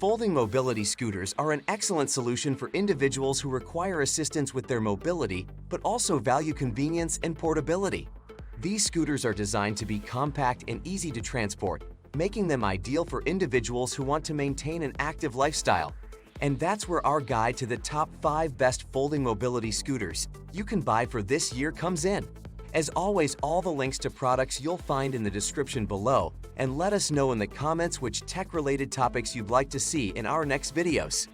Folding mobility scooters are an excellent solution for individuals who require assistance with their mobility but also value convenience and portability. These scooters are designed to be compact and easy to transport, making them ideal for individuals who want to maintain an active lifestyle. And that's where our guide to the top 5 best folding mobility scooters you can buy for this year comes in. As always, all the links to products you'll find in the description below, and let us know in the comments which tech-related topics you'd like to see in our next videos.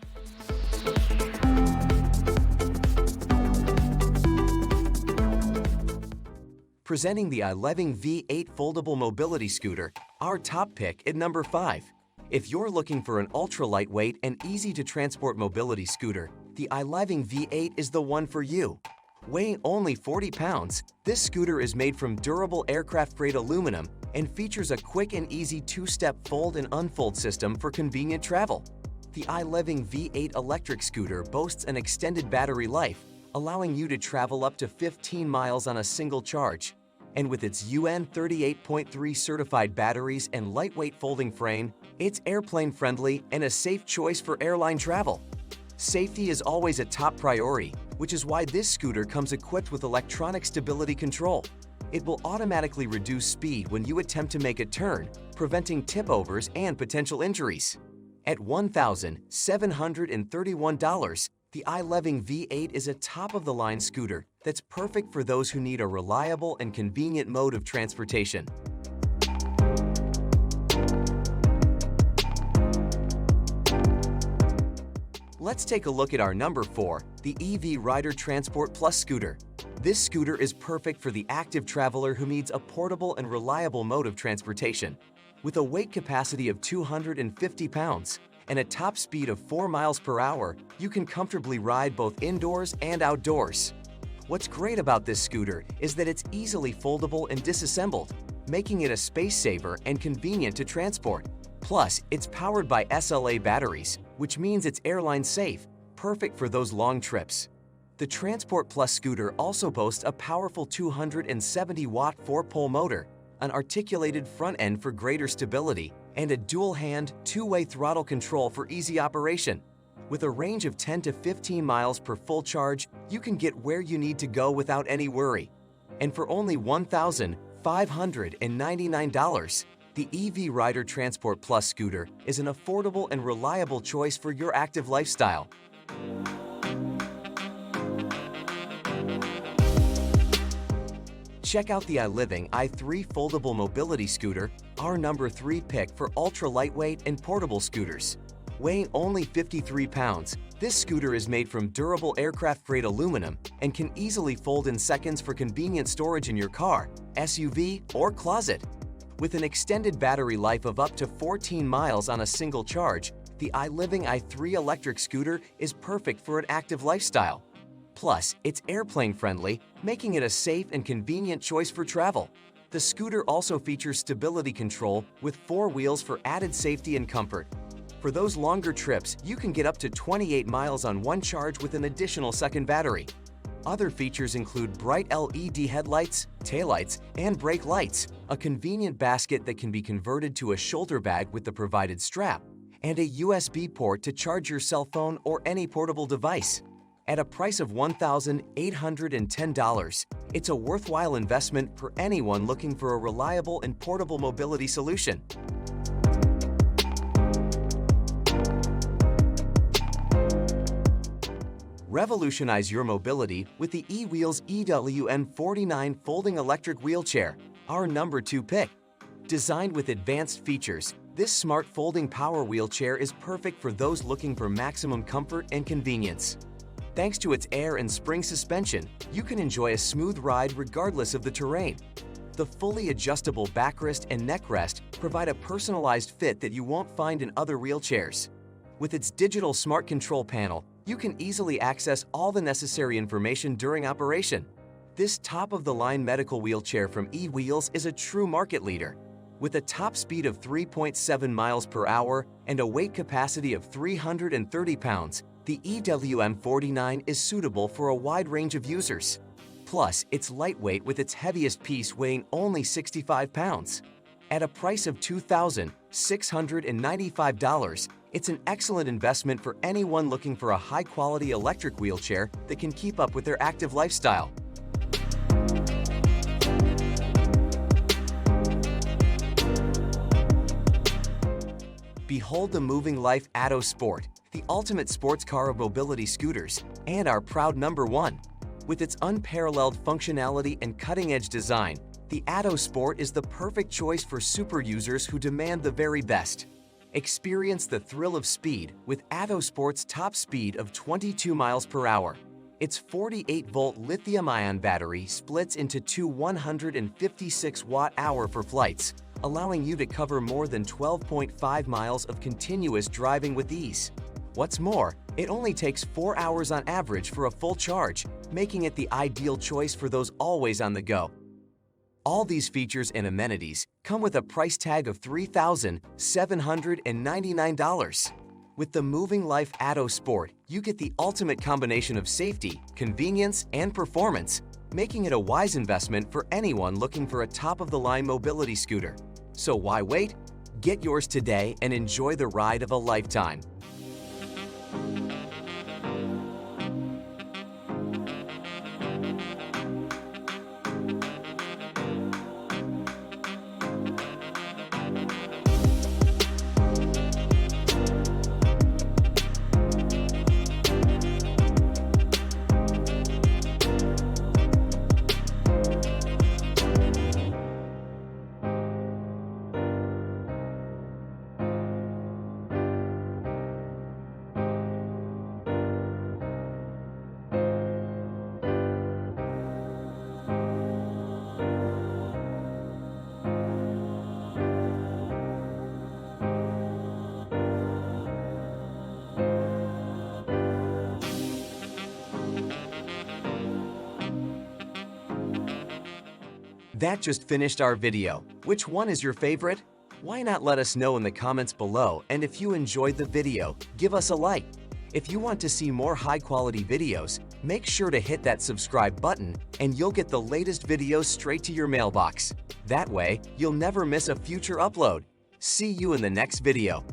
Presenting the ILiving V8 Foldable Mobility Scooter, our top pick at number 5. If you're looking for an ultra-lightweight and easy-to-transport mobility scooter, the ILiving V8 is the one for you. Weighing only 40 pounds, this scooter is made from durable aircraft-grade aluminum and features a quick and easy 2-step fold and unfold system for convenient travel. The ILiving V8 electric scooter boasts an extended battery life, allowing you to travel up to 15 miles on a single charge. And with its UN 38.3 certified batteries and lightweight folding frame, it's airplane-friendly and a safe choice for airline travel. Safety is always a top priority, which is why this scooter comes equipped with electronic stability control. It will automatically reduce speed when you attempt to make a turn, preventing tip-overs and potential injuries. At $1,731, the ILiving V8 is a top-of-the-line scooter that's perfect for those who need a reliable and convenient mode of transportation. Let's take a look at our number 4, the EWrider Transport Plus scooter. This scooter is perfect for the active traveler who needs a portable and reliable mode of transportation. With a weight capacity of 250 pounds and a top speed of 4 miles per hour, you can comfortably ride both indoors and outdoors. What's great about this scooter is that it's easily foldable and disassembled, making it a space saver and convenient to transport. Plus, it's powered by SLA batteries, which means it's airline safe, perfect for those long trips. The Transport Plus scooter also boasts a powerful 270-watt 4-pole motor, an articulated front end for greater stability, and a dual-hand, 2-way throttle control for easy operation. With a range of 10 to 15 miles per full charge, you can get where you need to go without any worry. And for only $1,599, the EWrider Transport Plus scooter is an affordable and reliable choice for your active lifestyle. Check out the ILiving i3 Foldable Mobility Scooter, our number 3 pick for ultra-lightweight and portable scooters. Weighing only 53 pounds, this scooter is made from durable aircraft-grade aluminum and can easily fold in seconds for convenient storage in your car, SUV, or closet. With an extended battery life of up to 14 miles on a single charge, the ILiving i3 electric scooter is perfect for an active lifestyle. Plus, it's airplane-friendly, making it a safe and convenient choice for travel. The scooter also features stability control with 4 wheels for added safety and comfort. For those longer trips, you can get up to 28 miles on one charge with an additional second battery. Other features include bright LED headlights, taillights, and brake lights, a convenient basket that can be converted to a shoulder bag with the provided strap, and a USB port to charge your cell phone or any portable device. At a price of $1,810, it's a worthwhile investment for anyone looking for a reliable and portable mobility solution. Revolutionize your mobility with the EWheels EWM49 folding electric wheelchair, our number 2 pick. Designed with advanced features, this smart folding power wheelchair is perfect for those looking for maximum comfort and convenience. Thanks to its air and spring suspension, you can enjoy a smooth ride regardless of the terrain. The fully adjustable backrest and neckrest provide a personalized fit that you won't find in other wheelchairs. With its digital smart control panel, you can easily access all the necessary information during operation. This top-of-the-line medical wheelchair from EWheels is a true market leader. With a top speed of 3.7 miles per hour and a weight capacity of 330 pounds, the EWM49 is suitable for a wide range of users. Plus, it's lightweight with its heaviest piece weighing only 65 pounds. At a price of $2,695, It's an excellent investment for anyone looking for a high-quality electric wheelchair that can keep up with their active lifestyle. Behold the Movinglife AutoSport, the ultimate sports car of mobility scooters, and our proud #1. With its unparalleled functionality and cutting-edge design, the AutoSport is the perfect choice for super users who demand the very best. Experience the thrill of speed with AutoSport's top speed of 22 miles per hour. Its 48-volt lithium-ion battery splits into two 156-watt-hour for flights, allowing you to cover more than 12.5 miles of continuous driving with ease. What's more, it only takes 4 hours on average for a full charge, making it the ideal choice for those always on the go. All these features and amenities come with a price tag of $3,799. With the Movinglife AutoSport, you get the ultimate combination of safety, convenience, and performance, making it a wise investment for anyone looking for a top-of-the-line mobility scooter. So why wait? Get yours today and enjoy the ride of a lifetime. That just finished our video. Which one is your favorite? Why not let us know in the comments below, and if you enjoyed the video, give us a like. If you want to see more high-quality videos, make sure to hit that subscribe button and you'll get the latest videos straight to your mailbox. That way, you'll never miss a future upload. See you in the next video.